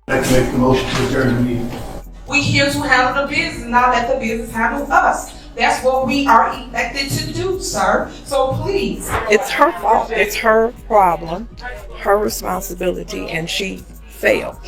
I'd like to make the motion to adjourn the meeting. We here to handle the business, not let the business handle us. That's what we are elected to do, sir. So please. It's her fault. It's her problem, her responsibility, and she failed.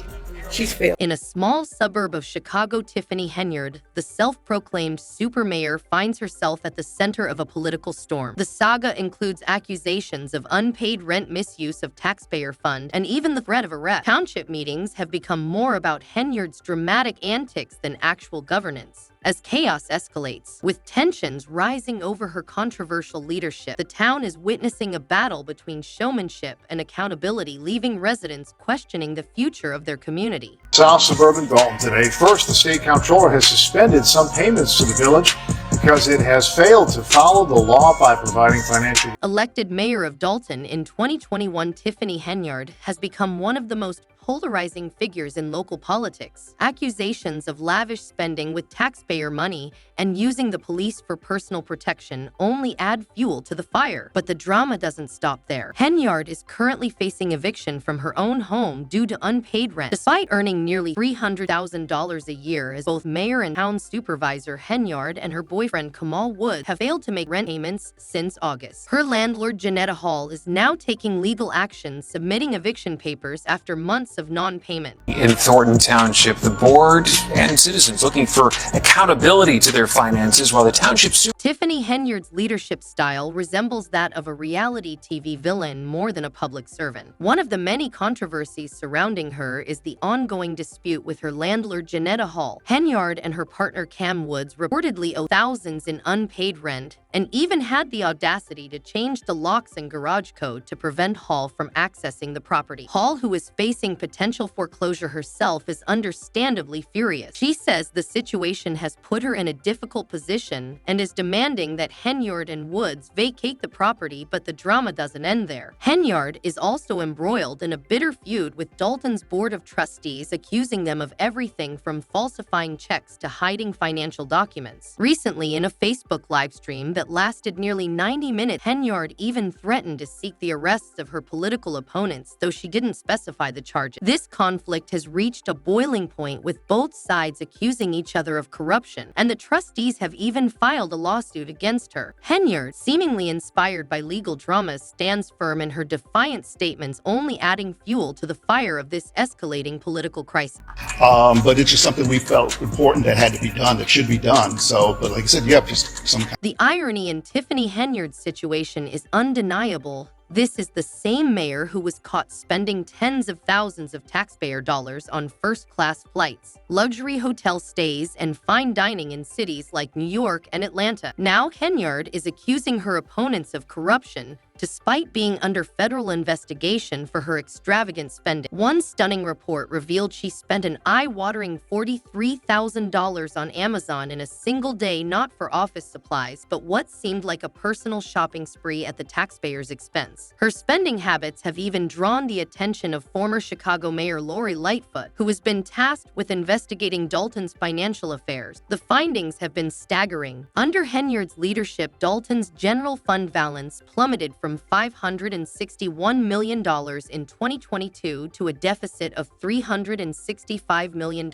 She's failed. In a small suburb of Chicago, Tiffany Henyard, the self-proclaimed super mayor, finds herself at the center of a political storm. The saga includes accusations of unpaid rent, misuse of taxpayer fund, and even the threat of arrest. Township meetings have become more about Henyard's dramatic antics than actual governance. As chaos escalates, with tensions rising over her controversial leadership, the town is witnessing a battle between showmanship and accountability, leaving residents questioning the future of their community. South suburban Dalton today. First, the state comptroller has suspended some payments to the village because it has failed to follow the law by providing financial. Elected mayor of Dalton in 2021, Tiffany Henyard has become one of the most polarizing figures in local politics. Accusations of lavish spending with taxpayer money and using the police for personal protection only add fuel to the fire. But the drama doesn't stop there. Henyard is currently facing eviction from her own home due to unpaid rent. Despite earning nearly $300,000 a year as both mayor and town supervisor, Henyard and her boyfriend Kamal Woods have failed to make rent payments since August. Her landlord, Janetta Hall, is now taking legal action, submitting eviction papers after months of non-payment. In Thornton Township, the board and citizens looking for accountability to their finances, while the township Tiffany Henyard's leadership style resembles that of a reality TV villain more than a public servant. One of the many controversies surrounding her is the ongoing dispute with her landlord, Janetta Hall. Henyard and her partner Cam Woods reportedly owe thousands in unpaid rent and even had the audacity to change the locks and garage code to prevent Hall from accessing the property. Hall, who is facing potential foreclosure herself, is understandably furious. She says the situation has put her in a difficult position and is demanding that Henyard and Woods vacate the property, but the drama doesn't end there. Henyard is also embroiled in a bitter feud with Dalton's Board of Trustees, accusing them of everything from falsifying checks to hiding financial documents. Recently, in a Facebook livestream that lasted nearly 90 minutes, Henyard even threatened to seek the arrests of her political opponents, though she didn't specify the charges. This conflict has reached a boiling point, with both sides accusing each other of corruption, and the trustees have even filed a lawsuit against her. Henyard, seemingly inspired by legal dramas, stands firm in her defiant statements, only adding fuel to the fire of this escalating political crisis. But it's just something we felt important that had to be done, that should be done. So, but like I said, just some kind. The irony in Tiffany Henyard's situation is undeniable. This is the same mayor who was caught spending tens of thousands of taxpayer dollars on first-class flights, luxury hotel stays, and fine dining in cities like New York and Atlanta. Now Henyard is accusing her opponents of corruption, despite being under federal investigation for her extravagant spending. One stunning report revealed she spent an eye-watering $43,000 on Amazon in a single day, not for office supplies, but what seemed like a personal shopping spree at the taxpayer's expense. Her spending habits have even drawn the attention of former Chicago Mayor Lori Lightfoot, who has been tasked with investigating Dalton's financial affairs. The findings have been staggering. Under Henyard's leadership, Dalton's general fund balance plummeted from $561 million in 2022 to a deficit of $365 million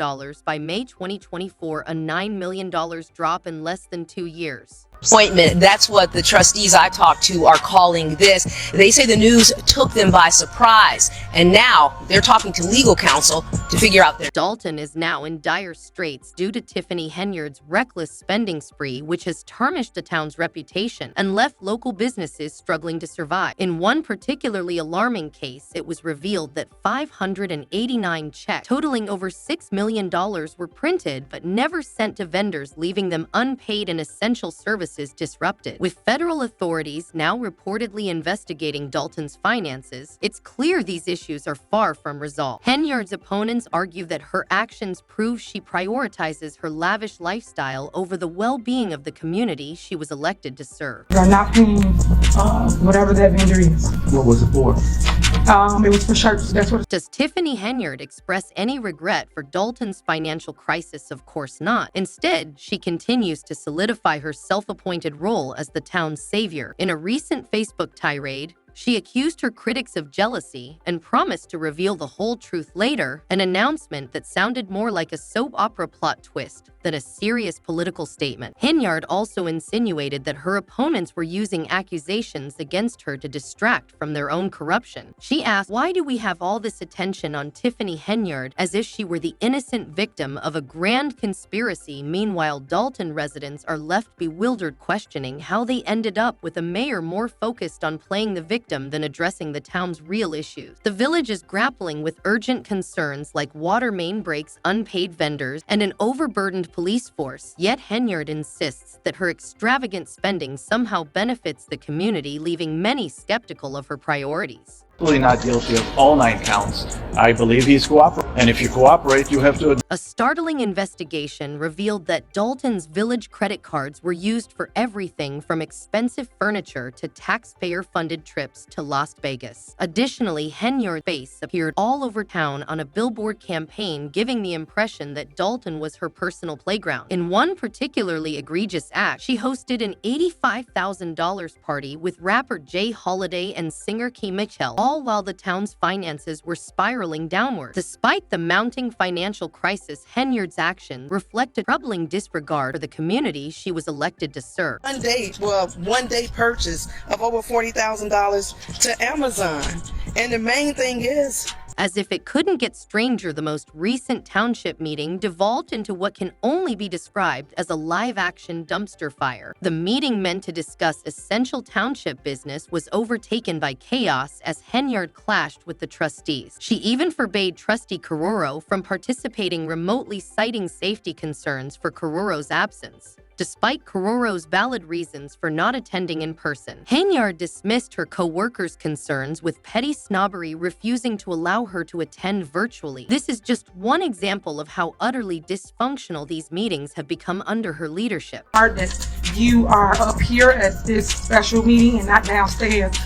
by May 2024, a $9 million drop in less than 2 years. Appointment. That's what the trustees I talked to are calling this. They say the news took them by surprise, and now they're talking to legal counsel to figure out their. Dalton is now in dire straits due to Tiffany Henyard's reckless spending spree, which has tarnished the town's reputation and left local businesses struggling to survive. In one particularly alarming case, it was revealed that 589 checks totaling over $6 million were printed but never sent to vendors, leaving them unpaid and essential services disrupted. With federal authorities now reportedly investigating Dalton's finances, it's clear these issues are far from resolved. Henyard's opponents argue that her actions prove she prioritizes her lavish lifestyle over the well-being of the community she was elected to serve. Are not paying whatever that vendor is. What was it for? It was for shirts. That's what. Does Tiffany Henyard express any regret for Dalton's financial crisis? Of course not. Instead, she continues to solidify her self-appointed role as the town's savior. In a recent Facebook tirade, She accused her critics of jealousy and promised to reveal the whole truth later, an announcement that sounded more like a soap opera plot twist than a serious political statement. Henyard also insinuated that her opponents were using accusations against her to distract from their own corruption. She asked, "Why do we have all this attention on Tiffany Henyard as if she were the innocent victim of a grand conspiracy?" Meanwhile, Dalton residents are left bewildered, questioning how they ended up with a mayor more focused on playing the victim than addressing the town's real issues. The village is grappling with urgent concerns like water main breaks, unpaid vendors, and an overburdened police force. Yet Henyard insists that her extravagant spending somehow benefits the community, leaving many skeptical of her priorities. Not guilty of all 9 counts. I believe he's cooperating. And if you cooperate, you have to. A startling investigation revealed that Dalton's village credit cards were used for everything from expensive furniture to taxpayer-funded trips to Las Vegas. Additionally, Henyard's face appeared all over town on a billboard campaign, giving the impression that Dalton was her personal playground. In one particularly egregious act, she hosted an $85,000 party with rapper Jay Holiday and singer Key Mitchell, all while the town's finances were spiraling downward. Despite the mounting financial crisis, Henyard's actions reflect a troubling disregard for the community she was elected to serve. One day purchase of over $40,000 to Amazon. And the main thing is, As if it couldn't get stranger, the most recent township meeting devolved into what can only be described as a live-action dumpster fire. The meeting, meant to discuss essential township business, was overtaken by chaos as Henyard clashed with the trustees. She even forbade Trustee Carroro from participating remotely, citing safety concerns for Carroro's absence. Despite Carroro's valid reasons for not attending in person, Henyard dismissed her co-workers' concerns with petty snobbery, refusing to allow her to attend virtually. This is just one example of how utterly dysfunctional these meetings have become under her leadership. That you are up here at this special meeting and not downstairs.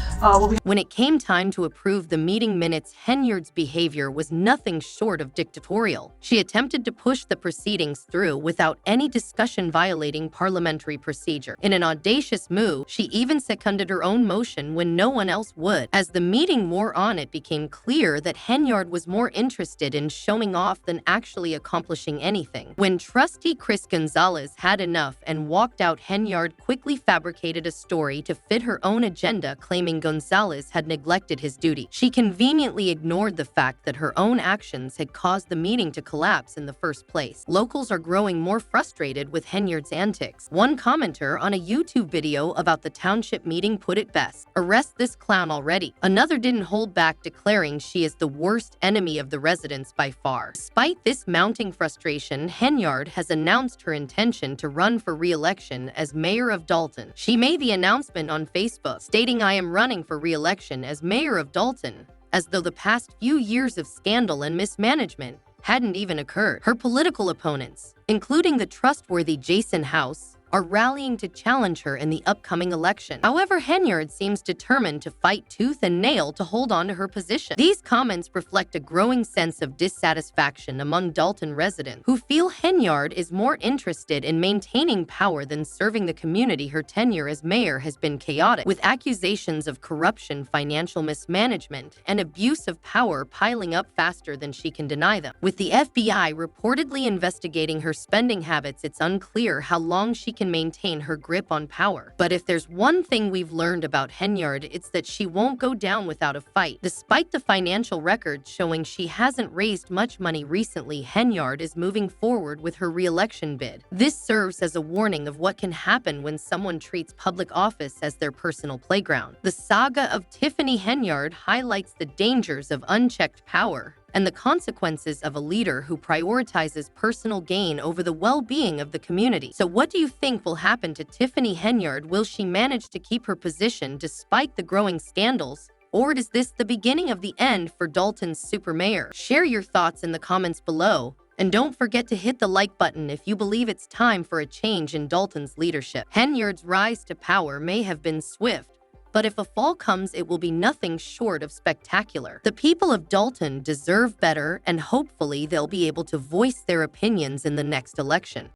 When it came time to approve the meeting minutes, Henyard's behavior was nothing short of dictatorial. She attempted to push the proceedings through without any discussion, violating parliamentary procedure. In an audacious move, she even seconded her own motion when no one else would. As the meeting wore on, it became clear that Henyard was more interested in showing off than actually accomplishing anything. When Trustee Chris Gonzalez had enough and walked out, Henyard quickly fabricated a story to fit her own agenda, claiming Gonzalez had neglected his duty. She conveniently ignored the fact that her own actions had caused the meeting to collapse in the first place. Locals are growing more frustrated with Henyard's antics. One commenter on a YouTube video about the township meeting put it best: "Arrest this clown already." Another didn't hold back, declaring she is the worst enemy of the residents by far. Despite this mounting frustration, Henyard has announced her intention to run for re-election as mayor of Dalton. She made the announcement on Facebook, stating, "I am running for re-election as mayor of Dalton," as though the past few years of scandal and mismanagement hadn't even occurred. Her political opponents, including the trustworthy Jason House, are rallying to challenge her in the upcoming election. However, Henyard seems determined to fight tooth and nail to hold on to her position. These comments reflect a growing sense of dissatisfaction among Dalton residents, who feel Henyard is more interested in maintaining power than serving the community. Her tenure as mayor has been chaotic, with accusations of corruption, financial mismanagement, and abuse of power piling up faster than she can deny them. With the FBI reportedly investigating her spending habits, it's unclear how long she can maintain her grip on power. But if there's one thing we've learned about Henyard, it's that she won't go down without a fight. Despite the financial records showing she hasn't raised much money recently, Henyard is moving forward with her re-election bid. This serves as a warning of what can happen when someone treats public office as their personal playground. The saga of Tiffany Henyard highlights the dangers of unchecked power and the consequences of a leader who prioritizes personal gain over the well-being of the community. So what do you think will happen to Tiffany Henyard? Will she manage to keep her position despite the growing scandals? Or is this the beginning of the end for Dalton's super mayor? Share your thoughts in the comments below. And don't forget to hit the like button if you believe it's time for a change in Dalton's leadership. Henyard's rise to power may have been swift, but if a fall comes, it will be nothing short of spectacular. The people of Dalton deserve better, and hopefully they'll be able to voice their opinions in the next election.